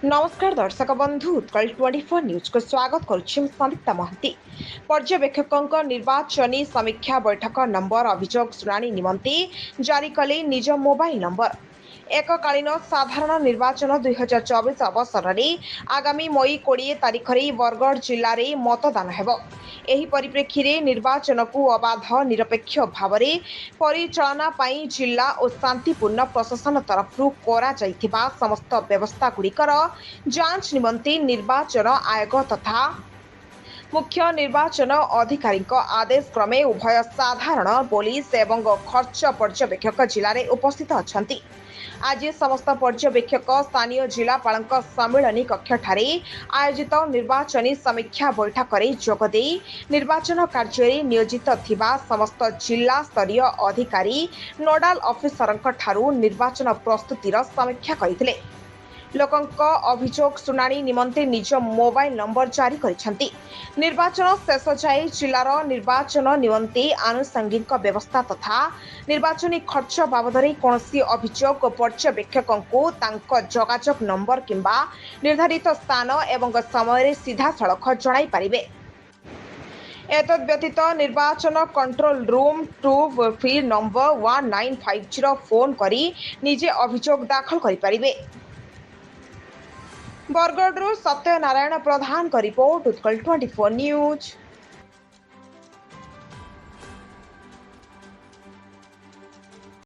नमस्कार दर्शक बंधु उत्कल 24 न्यूज को स्वागत करुछि संदीप्ता महंती। पर्यवेक्षकों निर्वाचनी समीक्षा बैठक नंबर अभियोग शुणाणी निमंते जारी कले निज मोबाइल नंबर। एककालीन साधारण निर्वाचन 2024 अवसर में आगामी मई 20 तारीख में बरगढ़ जिले में मतदान हेबो। एही परिप्रेक्षी रे निर्वाचन को अबाध निरपेक्ष भाव में परिचालना पाई जिला और शांतिपूर्ण प्रशासन तरफ करा जाइथिबा समस्त व्यवस्था गुड़िकर जांच निमंते निर्वाचन आयोग तथा मुख्य निर्वाचन अधिकारी आदेश क्रमे उभय साधारण पुलिस एवं खर्च पर्यवेक्षक जिले में उपस्थित अछंती। आज समस्त पर्यवेक्षक स्थानीय जिलापाल सम्मिलनी कक्ष आयोजित निर्वाचनी समीक्षा बैठक में जोगदे निर्वाचन कार्य नियोजित थिबा समस्त जिला स्तरीय अधिकारी नोडाल ऑफिसर निर्वाचन प्रस्तुतिर समीक्षा करथिले। लोकंक अभियोग शुणाणी निमंते निज मोबाइल नंबर जारी करिसेंती। निर्वाचन शेष जाए जिलार निर्वाचन निमंते आनुषंगिक व्यवस्था तथा निर्वाचनी खर्च बाबद कौनसी अभियोग पर्यवेक्षकों को तांको जोगाजोग नंबर किंबा निर्धारित स्थान एवं समय सीधा सड़क जणाई पारिबे। एतद व्यतीत निर्वाचन control room toll free number 1950 phone करी निजे अभियोग दाखल करि पारिबे। बरगढ़ सत्यनारायण प्रधान का रिपोर्ट उत्कल 24 न्यूज।